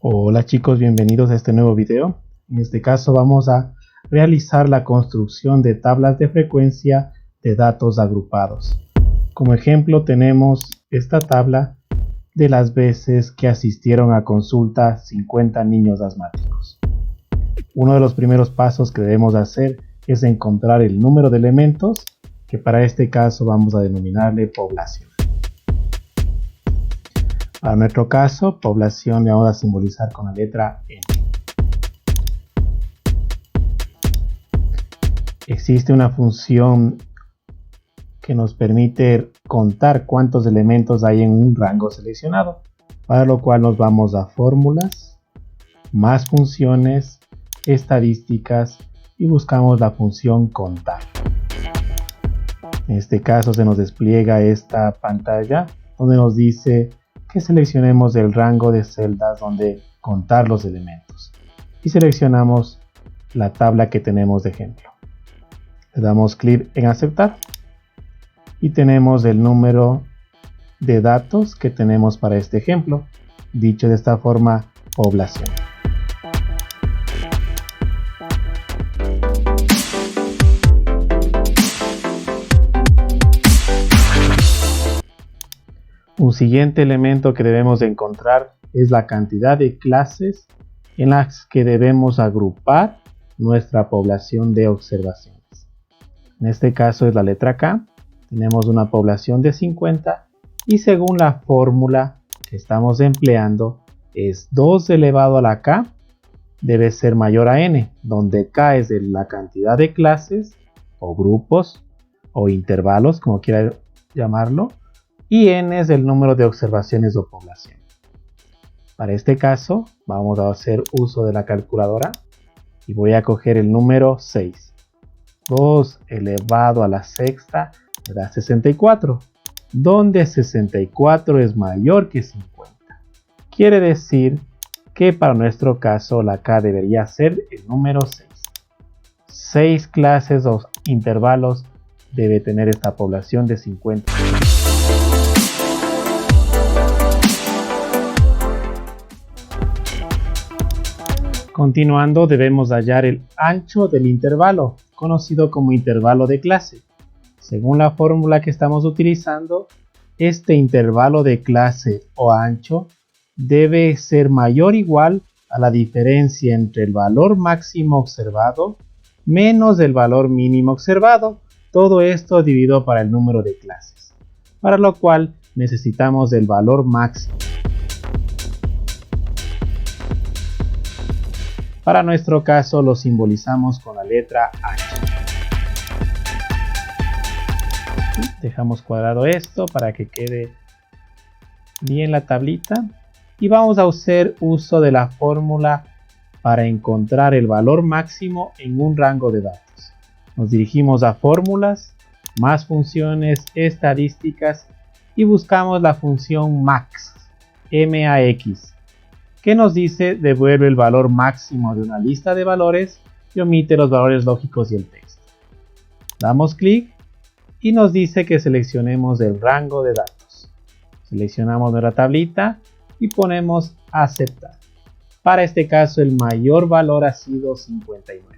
Hola chicos, bienvenidos a este nuevo video. En este caso vamos a realizar la construcción de tablas de frecuencia de datos agrupados. Como ejemplo tenemos esta tabla de las veces que asistieron a consulta 50 niños asmáticos. Uno de los primeros pasos que debemos hacer es encontrar el número de elementos, que para este caso vamos a denominarle población. Para nuestro caso, población le vamos a simbolizar con la letra N. Existe una función que nos permite contar cuántos elementos hay en un rango seleccionado, para lo cual nos vamos a fórmulas, más funciones, estadísticas y buscamos la función contar. En este caso se nos despliega esta pantalla donde nos dice que seleccionemos el rango de celdas donde contar los elementos y seleccionamos la tabla que tenemos de ejemplo. Le damos clic en aceptar y tenemos el número de datos que tenemos para este ejemplo, dicho de esta forma, población. Un siguiente elemento que debemos de encontrar es la cantidad de clases en las que debemos agrupar nuestra población de observaciones. En este caso es la letra K. Tenemos una población de 50 y según la fórmula que estamos empleando es 2 elevado a la K debe ser mayor a N, donde K es la cantidad de clases o grupos o intervalos, como quiera llamarlo, y N es el número de observaciones o población. Para este caso vamos a hacer uso de la calculadora y voy a coger el número 6. 2 elevado a la sexta me da 64, donde 64 es mayor que 50. Quiere decir que para nuestro caso la K debería ser el número 6. 6 clases o intervalos debe tener esta población de 50. Continuando, debemos hallar el ancho del intervalo, conocido como intervalo de clase. Según la fórmula que estamos utilizando, este intervalo de clase o ancho debe ser mayor o igual a la diferencia entre el valor máximo observado menos el valor mínimo observado, todo esto dividido para el número de clases, para lo cual necesitamos el valor máximo. Para nuestro caso lo simbolizamos con la letra H. Dejamos cuadrado esto para que quede bien la tablita y vamos a hacer uso de la fórmula para encontrar el valor máximo en un rango de datos. Nos dirigimos a fórmulas, más funciones, estadísticas y buscamos la función max, MAX, que nos dice devuelve el valor máximo de una lista de valores y omite los valores lógicos y el texto. Damos clic y nos dice que seleccionemos el rango de datos. Seleccionamos nuestra tablita y ponemos aceptar. Para este caso el mayor valor ha sido 59.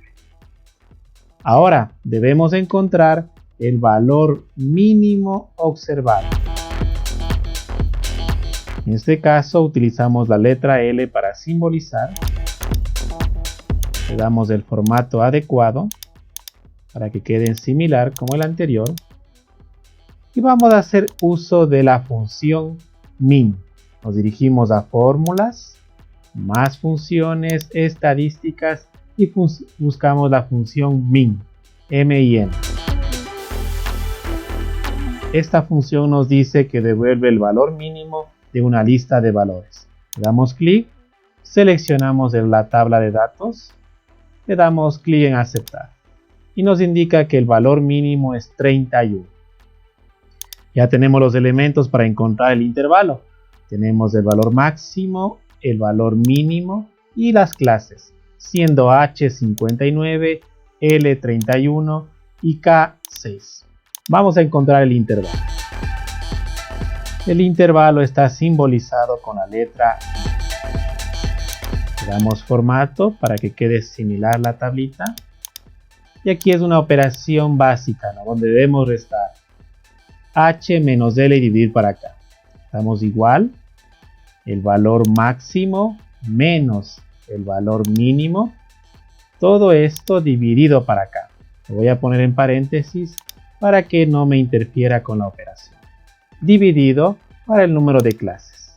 Ahora debemos encontrar el valor mínimo observado. En este caso utilizamos la letra L para simbolizar. Le damos el formato adecuado para que quede similar como el anterior. Y vamos a hacer uso de la función min. Nos dirigimos a fórmulas, más funciones, estadísticas y buscamos la función min, M-I-N. Esta función nos dice que devuelve el valor mínimo de una lista de valores. Le damos clic, seleccionamos la tabla de datos, le damos clic en aceptar y nos indica que el valor mínimo es 31. Ya tenemos los elementos para encontrar el intervalo. Tenemos el valor máximo, el valor mínimo y las clases. siendo H 59, L 31 y K 6. Vamos a encontrar el intervalo. El intervalo está simbolizado con la letra I. Le damos formato para que quede similar la tablita. Y aquí es una operación básica, ¿no? Donde debemos restar H menos L y dividir para acá. Damos igual el valor máximo menos el valor mínimo. Todo esto dividido para acá. Lo voy a poner en paréntesis para que no me interfiera con la operación. Dividido para el número de clases.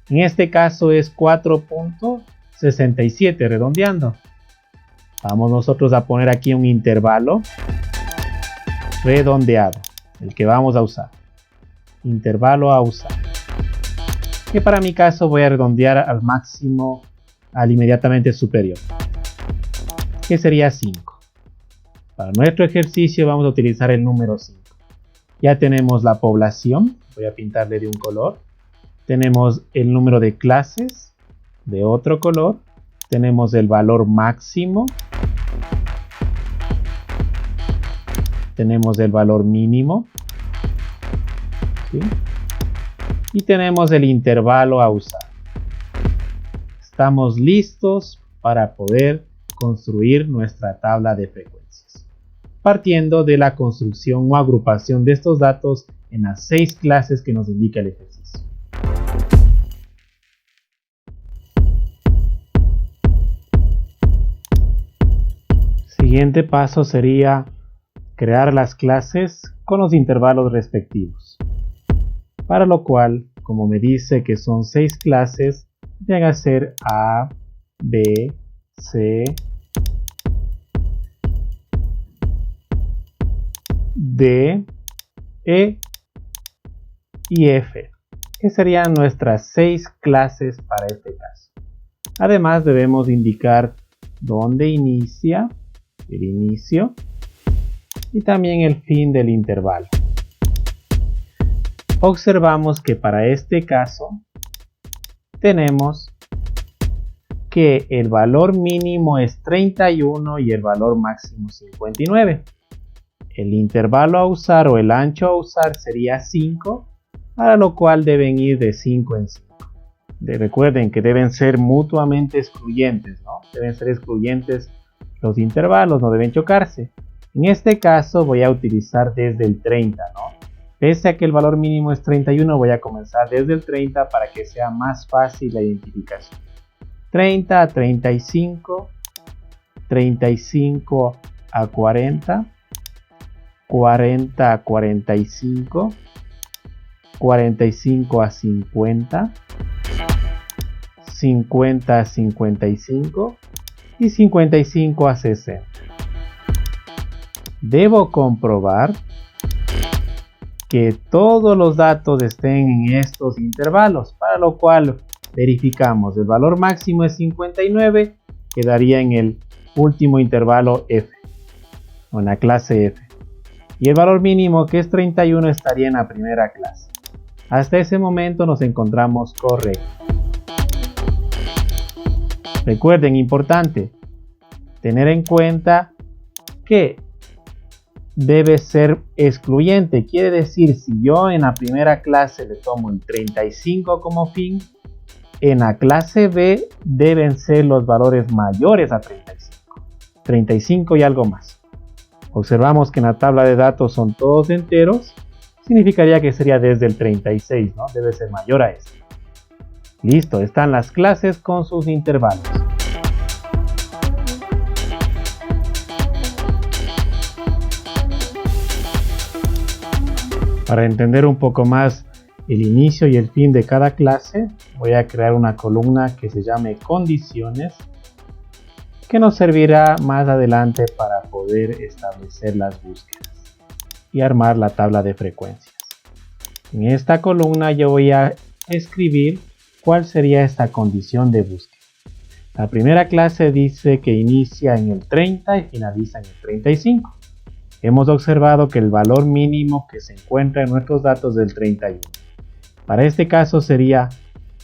En este caso es 4.67 redondeando. Vamos nosotros a poner aquí un intervalo redondeado, el que vamos a usar. Intervalo a usar. Que para mi caso voy a redondear al máximo, al inmediatamente superior, que sería 5. Para nuestro ejercicio vamos a utilizar el número 5. Ya tenemos la población, voy a pintarle de un color. Tenemos el número de clases de otro color. Tenemos el valor máximo. Tenemos el valor mínimo. ¿Sí? Y tenemos el intervalo a usar. Estamos listos para poder construir nuestra tabla de frecuencias, partiendo de la construcción o agrupación de estos datos en las 6 clases que nos indica el ejercicio. Siguiente paso sería crear las clases con los intervalos respectivos. Para lo cual, como me dice que son 6 clases, voy a hacer A, B, C, D, E y F, que serían nuestras 6 clases para este caso. Además debemos indicar dónde inicia el inicio y también el fin del intervalo. Observamos que para este caso tenemos que el valor mínimo es 31 y el valor máximo 59. El intervalo a usar o el ancho a usar sería 5, para lo cual deben ir de 5 en 5. Recuerden que deben ser mutuamente excluyentes, ¿no? Deben ser excluyentes los intervalos, no deben chocarse. En este caso voy a utilizar desde el 30, ¿no? Pese a que el valor mínimo es 31, voy a comenzar desde el 30 para que sea más fácil la identificación. 30 a 35, 35 a 40, 40 a 45, 45 a 50, 50 a 55 y 55 a 60. Debo comprobar que todos los datos estén en estos intervalos, para lo cual verificamos el valor máximo es 59, quedaría en el último intervalo F, o en la clase F, y el valor mínimo, que es 31, estaría en la primera clase. Hasta ese momento nos encontramos correctos. Recuerden, importante, tener en cuenta que debe ser excluyente. Quiere decir, si yo en la primera clase le tomo el 35 como fin, en la clase B deben ser los valores mayores a 35. 35 y algo más. Observamos que en la tabla de datos son todos enteros. Significaría que sería desde el 36, ¿no? Debe ser mayor a este. Listo, están las clases con sus intervalos. Para entender un poco más el inicio y el fin de cada clase, voy a crear una columna que se llame condiciones, que nos servirá más adelante para poder establecer las búsquedas y armar la tabla de frecuencias. En esta columna yo voy a escribir cuál sería esta condición de búsqueda. La primera clase dice que inicia en el 30 y finaliza en el 35. Hemos observado que el valor mínimo que se encuentra en nuestros datos es del 31. Para este caso sería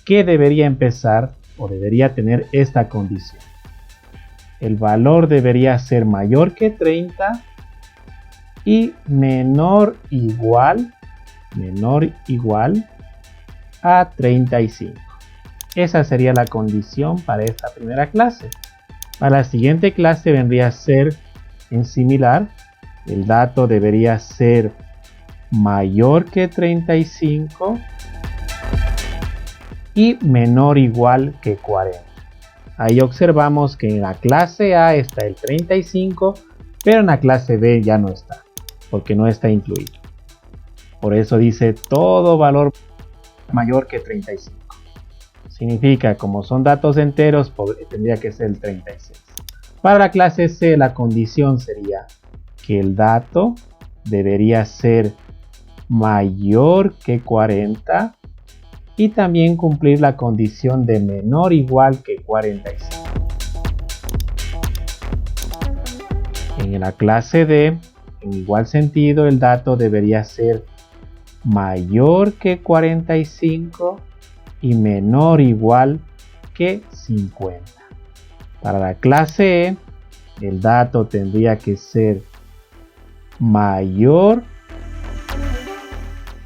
que debería empezar o debería tener esta condición. el valor debería ser mayor que 30 y menor igual a 35. Esa sería la condición para esta primera clase. Para la siguiente clase vendría a ser en similar. El dato debería ser mayor que 35 y menor o igual que 40. Ahí observamos que en la clase A está el 35, pero en la clase B ya no está, porque no está incluido. Por eso dice todo valor mayor que 35. Significa, como son datos enteros, tendría que ser el 36. Para la clase C, la condición sería que el dato debería ser mayor que 40 y también cumplir la condición de menor o igual que 45. En la clase D, en igual sentido, el dato debería ser mayor que 45 y menor o igual que 50. Para la clase E, el dato tendría que ser mayor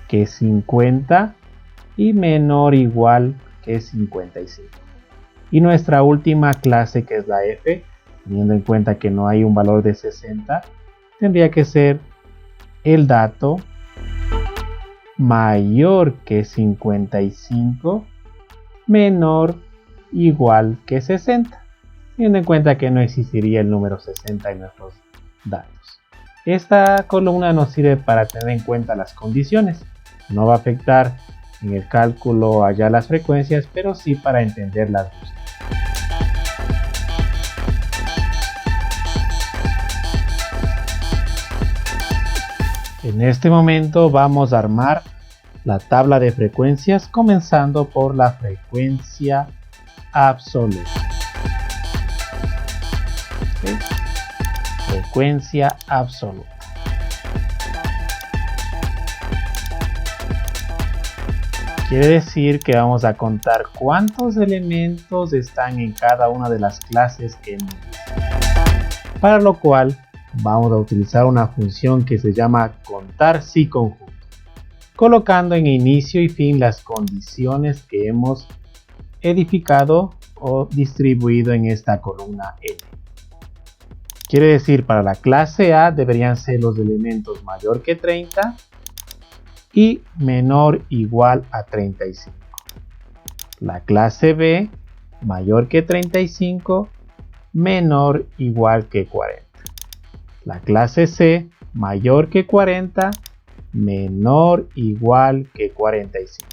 que 50 y menor o igual que 55. Y nuestra última clase, que es la F, teniendo en cuenta que no hay un valor de 60, tendría que ser el dato mayor que 55, menor o igual que 60, teniendo en cuenta que no existiría el número 60 en nuestros datos. Esta columna nos sirve para tener en cuenta las condiciones. No va a afectar en el cálculo allá las frecuencias, pero sí para entender las búsquedas. En este momento vamos a armar la tabla de frecuencias, comenzando por la frecuencia absoluta. ¿Okay? Frecuencia absoluta. Quiere decir que vamos a contar cuántos elementos están en cada una de las clases que hemos visto. Para lo cual vamos a utilizar una función que se llama contar si conjunto, colocando en inicio y fin las condiciones que hemos edificado o distribuido en esta columna N. Quiere decir, para la clase A deberían ser los elementos mayor que 30 y menor o igual a 35. La clase B, mayor que 35, menor o igual que 40. La clase C, mayor que 40, menor o igual que 45.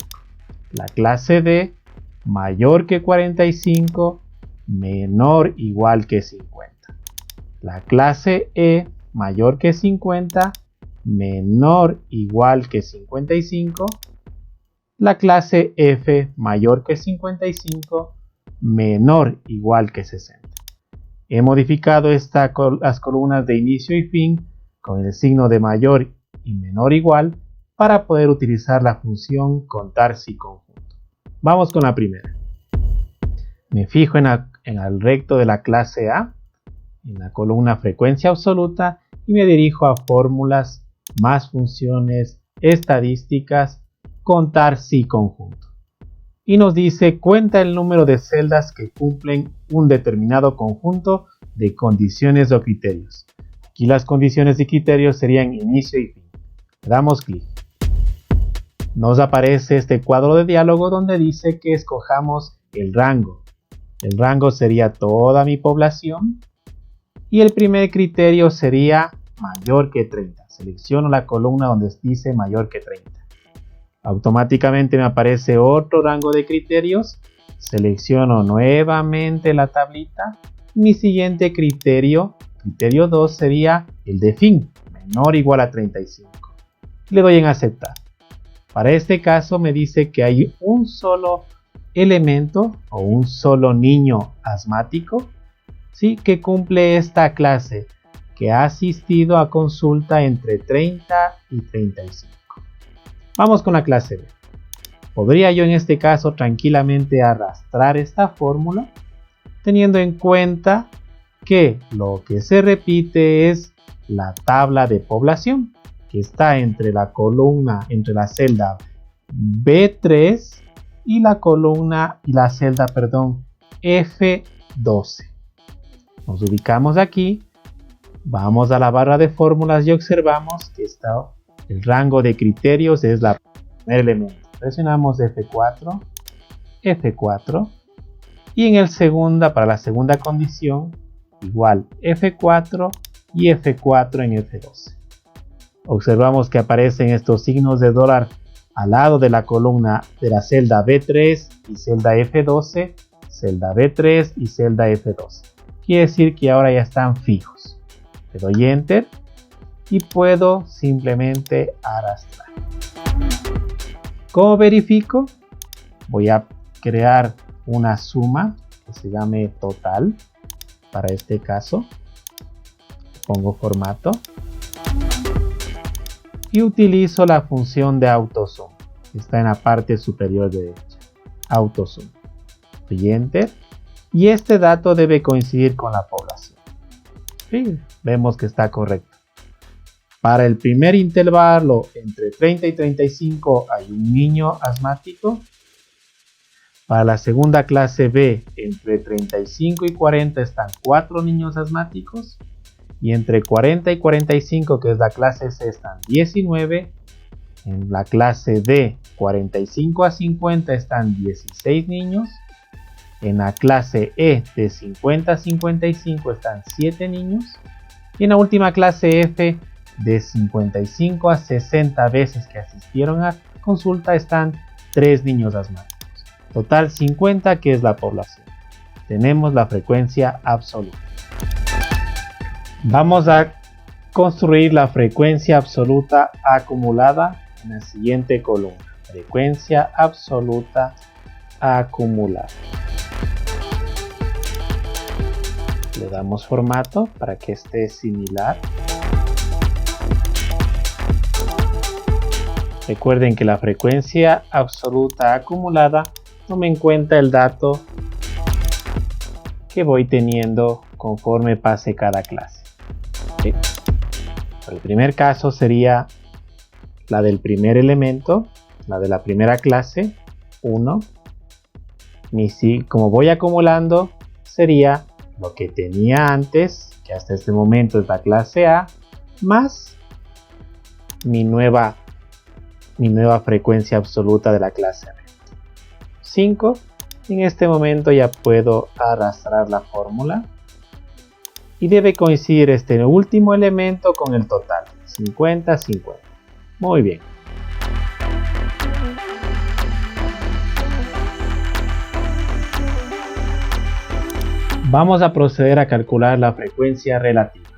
La clase D, mayor que 45, menor o igual que 50. La clase E, mayor que 50, menor o igual que 55. La clase F, mayor que 55, menor o igual que 60. He modificado las columnas de inicio y fin con el signo de mayor y menor igual para poder utilizar la función contar si conjunto. Vamos con la primera. Me fijo en el recto de la clase A, en la columna frecuencia absoluta, y me dirijo a fórmulas, más funciones, estadísticas, contar si conjunto. Y nos dice cuenta el número de celdas que cumplen un determinado conjunto de condiciones o criterios. Aquí las condiciones y criterios serían inicio y fin. Le damos clic. Nos aparece este cuadro de diálogo donde dice que escojamos el rango. El rango sería toda mi población y el primer criterio sería mayor que 30. Selecciono la columna donde dice mayor que 30. Automáticamente me aparece otro rango de criterios. Selecciono nuevamente la tablita. Mi siguiente criterio, criterio 2, sería el de fin, menor o igual a 35. Le doy en aceptar. Para este caso me dice que hay un solo elemento o un solo niño asmático, ¿sí?, que cumple esta clase, que ha asistido a consulta entre 30 y 35. Vamos con la clase B. Podría yo en este caso tranquilamente arrastrar esta fórmula, teniendo en cuenta que lo que se repite es la tabla de población que está entre la celda B3 y la celda F12. Nos ubicamos aquí, vamos a la barra de fórmulas y observamos que el rango de criterios es el primer elemento. Presionamos F4, F4 y para la segunda condición igual F4 y F4 en F12. Observamos que aparecen estos signos de dólar al lado de la columna de la celda B3 y celda F12, celda B3 y celda F12. Quiere decir que ahora ya están fijos. Le doy Enter y puedo simplemente arrastrar. ¿Cómo verifico? Voy a crear una suma que se llame total. Para este caso, pongo formato y utilizo la función de AutoSum, que está en la parte superior derecha. AutoSum. Doy Enter y este dato debe coincidir con la población. Sí, vemos que está correcto. Para el primer intervalo entre 30 y 35 hay un niño asmático. Para la segunda clase B, entre 35 y 40 están 4 niños asmáticos. Y entre 40 y 45, que es la clase C, están 19. En la clase D, 45 a 50 están 16 niños. En la clase E, de 50 a 55 están 7 niños. Y en la última clase F, de 55 a 60 veces que asistieron a consulta están 3 niños asmáticos. Total 50, que es la población. Tenemos la frecuencia absoluta. Vamos a construir la frecuencia absoluta acumulada en la siguiente columna. Frecuencia absoluta acumulada. Le damos formato para que esté similar. Recuerden que la frecuencia absoluta acumulada toma en cuenta el dato que voy teniendo conforme pase cada clase. ¿Sí? El primer caso sería la del primer elemento, la de la primera clase, 1. Como voy acumulando, sería lo que tenía antes, que hasta este momento es la clase A, más mi nueva frecuencia absoluta de la clase B. 5. En este momento ya puedo arrastrar la fórmula y debe coincidir este último elemento con el total, 50-50. Muy bien. Vamos a proceder a calcular la frecuencia relativa.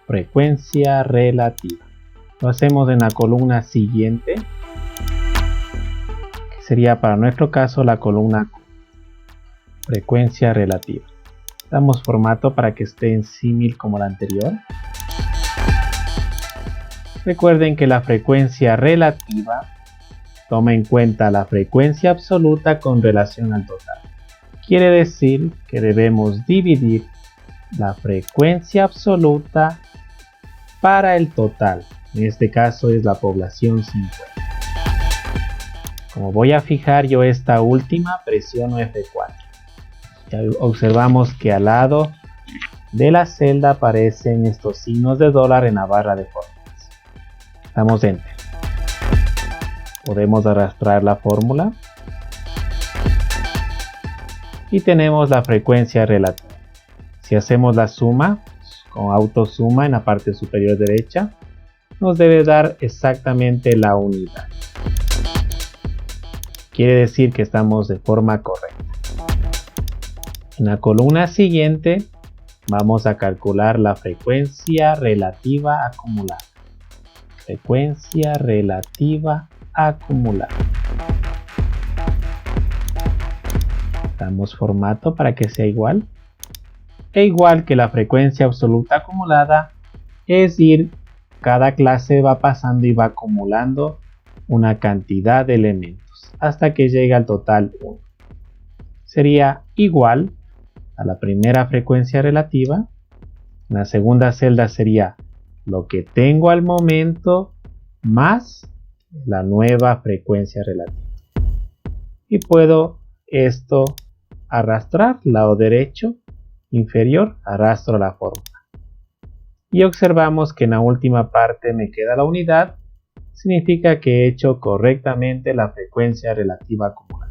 Frecuencia relativa. Lo hacemos en la columna siguiente, que sería para nuestro caso la columna frecuencia relativa. Damos formato para que esté en símil como la anterior. Recuerden que la frecuencia relativa toma en cuenta la frecuencia absoluta con relación al total. Quiere decir que debemos dividir la frecuencia absoluta para el total. En este caso es la población 50. Como voy a fijar yo esta última, presiono F4. Ya observamos que al lado de la celda aparecen estos signos de dólar en la barra de fórmulas. Damos Enter. Podemos arrastrar la fórmula. Y tenemos la frecuencia relativa. Si hacemos la suma con AutoSuma en la parte superior derecha, nos debe dar exactamente la unidad. Quiere decir que estamos de forma correcta. En la columna siguiente vamos a calcular la frecuencia relativa acumulada. Frecuencia relativa acumulada. Damos formato para que sea igual. E igual que la frecuencia absoluta acumulada, es decir, cada clase va pasando y va acumulando una cantidad de elementos hasta que llega al total 1. Sería igual a la primera frecuencia relativa En la segunda celda sería lo que tengo al momento más la nueva frecuencia relativa. Y puedo esto arrastrar, lado derecho, inferior, arrastro la fórmula. Y observamos que en la última parte me queda la unidad, significa que he hecho correctamente la frecuencia relativa acumulada.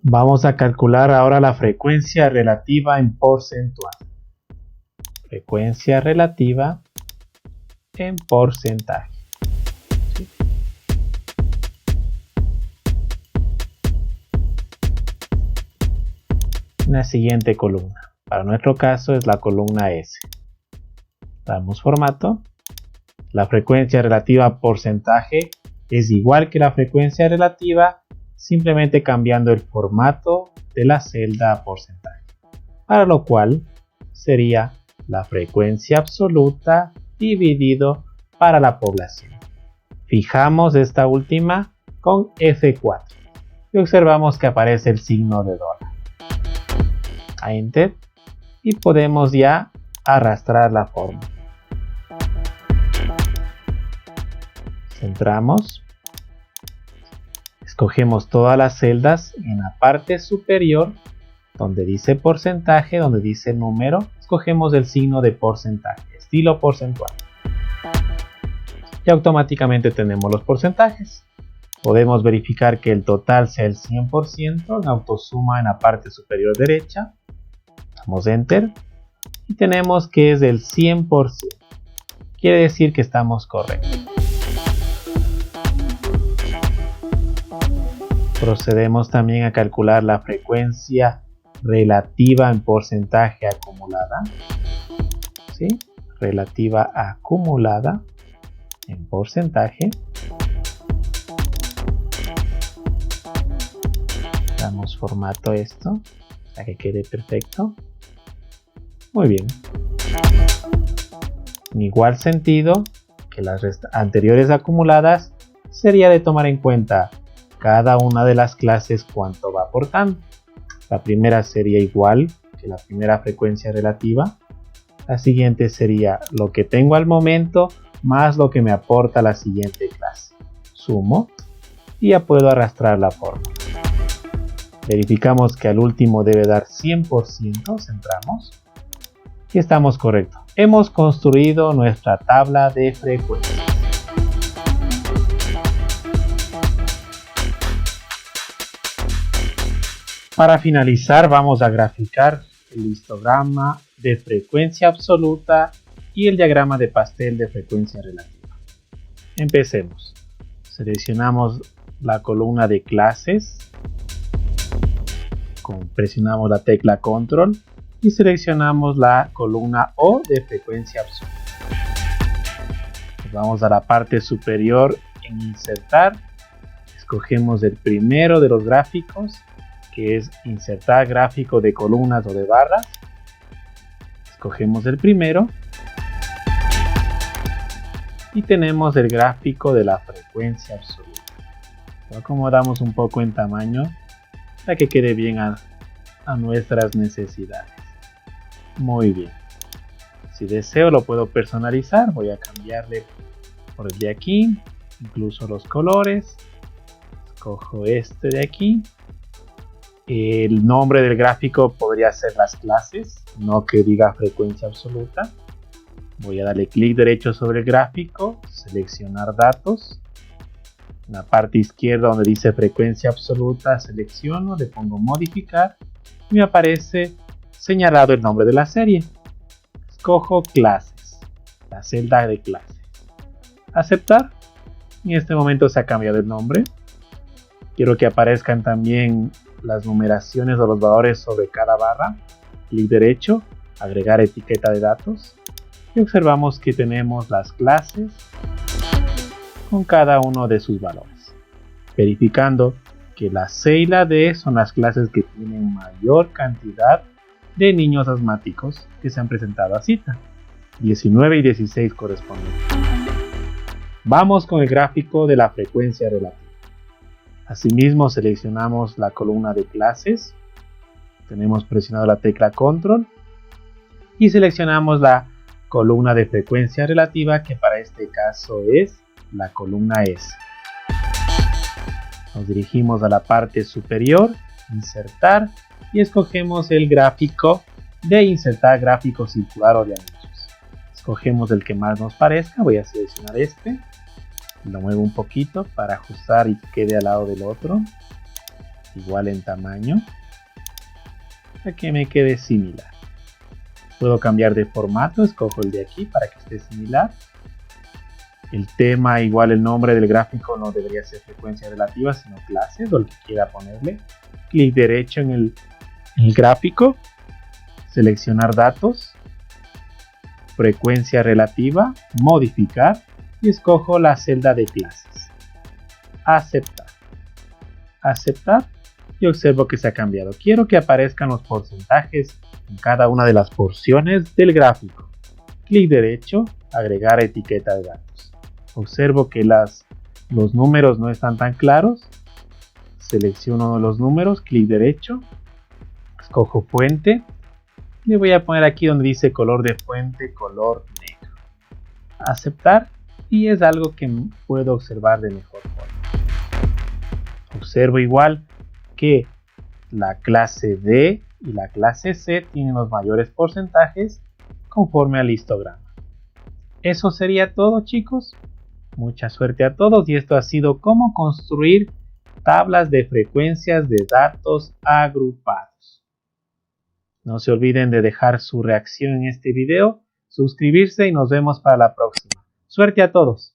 Vamos a calcular ahora la frecuencia relativa en porcentual. Frecuencia relativa en porcentaje. ¿Sí? En la siguiente columna. Para nuestro caso es la columna S. Damos formato. La frecuencia relativa a porcentaje es igual que la frecuencia relativa, simplemente cambiando el formato de la celda a porcentaje. Para lo cual sería la frecuencia absoluta dividido para la población. Fijamos esta última con F4 y observamos que aparece el signo de dólar. A Enter y podemos ya arrastrar la fórmula. Centramos, escogemos todas las celdas en la parte superior donde dice porcentaje, donde dice número, escogemos el signo de porcentaje, estilo porcentual. Y automáticamente tenemos los porcentajes. Podemos verificar que el total sea el 100% en autosuma en la parte superior derecha. Damos Enter y tenemos que es del 100%. Quiere decir que estamos correctos. Procedemos también a calcular la frecuencia relativa en porcentaje acumulada. ¿Sí? Relativa acumulada en porcentaje. Damos formato a esto para que quede perfecto. Muy bien. En igual sentido que las anteriores acumuladas, sería de tomar en cuenta cada una de las clases cuánto va aportando. La primera sería igual que la primera frecuencia relativa. La siguiente sería lo que tengo al momento más lo que me aporta la siguiente clase. Sumo y ya puedo arrastrar la fórmula. Verificamos que al último debe dar 100%, centramos y estamos correctos. Hemos construido nuestra tabla de frecuencias. Para finalizar vamos a graficar el histograma de frecuencia absoluta y el diagrama de pastel de frecuencia relativa. Empecemos. Seleccionamos la columna de clases, presionamos la tecla Control y seleccionamos la columna O de frecuencia absoluta. Vamos a la parte superior en Insertar, escogemos el primero de los gráficos, que es Insertar gráfico de columnas o de barras. Escogemos el primero y tenemos el gráfico de la frecuencia absoluta. Lo acomodamos un poco en tamaño para que quede bien a nuestras necesidades. Muy bien. Si deseo lo puedo personalizar. Voy a cambiarle por el de aquí, incluso los colores. Escojo este de aquí. El nombre del gráfico podría ser las clases, no que diga frecuencia absoluta. Voy a darle clic derecho sobre el gráfico, seleccionar datos. En la parte izquierda donde dice frecuencia absoluta selecciono, le pongo modificar y me aparece señalado el nombre de la serie. Escojo clases, la celda de clases. Aceptar. En este momento se ha cambiado el nombre. Quiero que aparezcan también las numeraciones o los valores sobre cada barra. Clic derecho, agregar etiqueta de datos. Y observamos que tenemos las clases con cada uno de sus valores. Verificando que la C y la D son las clases que tienen mayor cantidad de niños asmáticos que se han presentado a cita. 19 y 16 corresponden. Vamos con el gráfico de la frecuencia relativa. Asimismo, seleccionamos la columna de clases. Tenemos presionado la tecla Control y seleccionamos la columna de frecuencia relativa, que para este caso es la columna S. Nos dirigimos a la parte superior, insertar, y escogemos el gráfico de insertar gráfico circular o de anillos. Escogemos el que más nos parezca. Voy a seleccionar este, lo muevo un poquito para ajustar y que quede al lado del otro, igual en tamaño, para que me quede similar. Puedo cambiar de formato, escojo el de aquí para que esté similar. El tema, igual el nombre del gráfico no debería ser frecuencia relativa, sino clases o el que quiera ponerle. Clic derecho en el gráfico, seleccionar datos, frecuencia relativa, modificar y escojo la celda de clases. Aceptar. Aceptar y observo que se ha cambiado. Quiero que aparezcan los porcentajes en cada una de las porciones del gráfico. Clic derecho, agregar etiqueta de datos. Observo que los números no están tan claros. Selecciono uno de los números, clic derecho, escojo fuente. Le voy a poner aquí donde dice color de fuente, color negro. Aceptar, y es algo que puedo observar de mejor forma. Observo igual que la clase D y la clase C tienen los mayores porcentajes conforme al histograma. Eso sería todo, chicos. Mucha suerte a todos, y esto ha sido cómo construir tablas de frecuencias de datos agrupados. No se olviden de dejar su reacción en este video, suscribirse y nos vemos para la próxima. Suerte a todos.